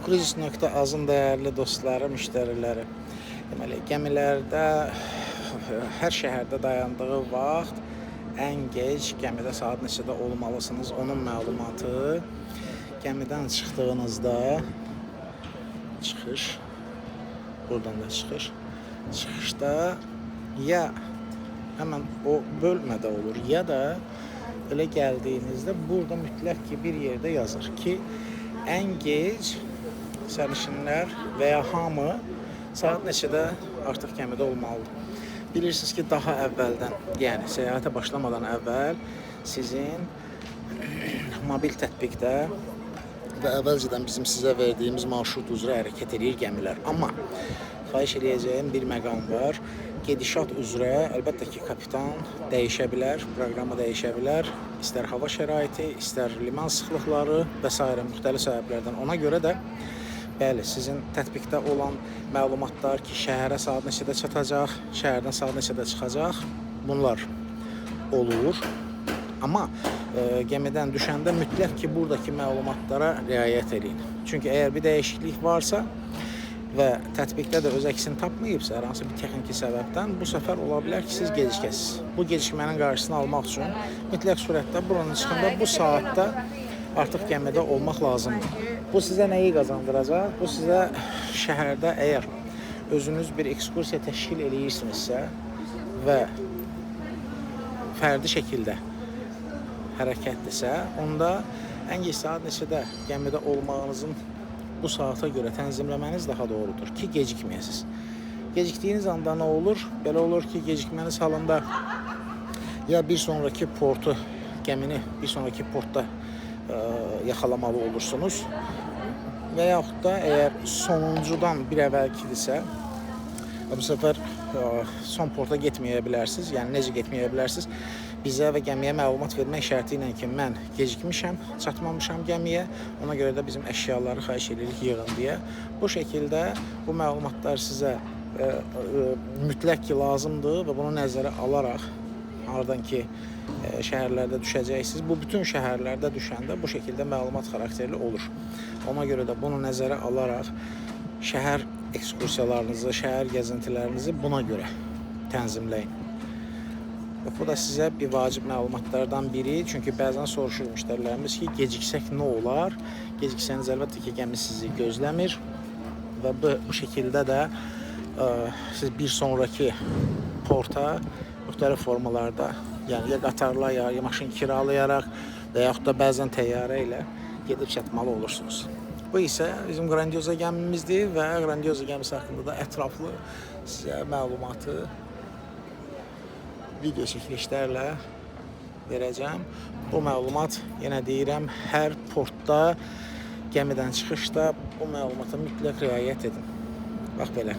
Cruise.az-ın dəyərli dostları, müştəriləri. Deməli, gəmilərdə hər şəhərdə dayandığı vaxt ən gec gəmidə saat neçədə olmalısınız, onun məlumatı gəmidən çıxdığınızda çıxış, buradan da çıxış, çıxışda ya həmən o bölmədə olur, ya da elə gəldiyinizdə burada mütləq ki bir yerdə yazır ki, ən gec sərnişinlər və ya hamı saat neçədə artıq gəmidə olmalıdır. Bilirsiniz ki, daha əvvəldən, yəni səyahətə başlamadan əvvəl sizin mobil tətbiqdə və əvvəlcədən bizim sizə verdiyimiz marşrut üzrə hərəkət edir gəmilər. Amma xahiş edəcəyim bir məqam var. Gedişat üzrə əlbəttə ki, kapitan dəyişə bilər, proqramı dəyişə bilər. İstər hava şəraiti, istər liman sıxlıqları və s. müxtəlif səbəblərdən. Ona görə də bəli, sizin tətbiqdə olan məlumatlar ki, şəhərə saat neçədə çatacaq, şəhərdən saat neçədə çıxacaq, bunlar olur. Amma gəmidən düşəndə mütləq ki, buradakı məlumatlara riayət edin. Çünki əgər bir dəyişiklik varsa və tətbiqdə də öz əksini tapmayıbsa, hər hansı bir texniki səbəbdən bu səfər ola bilər ki, siz gecikəsiniz. Bu gecikmənin qarşısını almaq üçün mütləq surətdə buranın çıxında bu saatda artıq gəmidə olmaq lazımdır. Bu sizə nəyi qazandıracaq? Bu sizə şəhərdə əgər özünüz bir ekskursiya təşkil eləyirsinizsə və fərdi şəkildə hərəkətdirsə, onda ən gec saat neçədə gəmidə olmağınızın bu saata görə tənzimləməniz daha doğrudur ki, gecikməyəsiniz. Gecikdiyiniz anda nə olur? Belə olur ki, gecikməniz halında ya bir sonraki portu, gəmini bir sonraki portda yaxalamalı olursunuz və yaxud da əgər sonuncudan bir əvvəlkidirsə, bu səfər son porta getməyə bilərsiniz. Yəni, necə getməyə bilərsiniz? Bizə və gəmiyə məlumat vermək şərti ilə ki, mən gecikmişəm, çatmamışam gəmiyə, ona görə də bizim əşyaları xahiş edirik yığın deyə. Bu şəkildə bu məlumatlar sizə mütləq ki, lazımdır və bunu nəzərə alaraq, haradan ki, şəhərlərdə düşəcəksiniz, bu bütün şəhərlərdə düşəndə bu şəkildə məlumat xarakterli olur. Ona görə də bunu nəzərə alaraq şəhər ekskursiyalarınızı, şəhər gəzintilərinizi buna görə tənzimləyin. Bu da sizə bir vacib məlumatlardan biri. Çünki bəzən soruşur müştərilərimiz ki, geciksək nə olar? Geciksəniz əlbəttə ki, gəmi sizi gözləmir və bu şəkildə də siz bir sonraki porta müxtəlif formalarda, yəni ya qatarla, ya maşın kiralayaraq və yaxud da bəzən təyyarə ilə gedib çatmalı olursunuz. Bu isə bizim Grandioza gəmimizdir və Grandioza gəmisi haqqında da ətraflı sizə məlumatı video çəkilişlərlə verəcəm. Bu məlumat, yenə deyirəm, hər portda, gəmidən çıxışda bu məlumata mütləq riayət edin. Bax belə.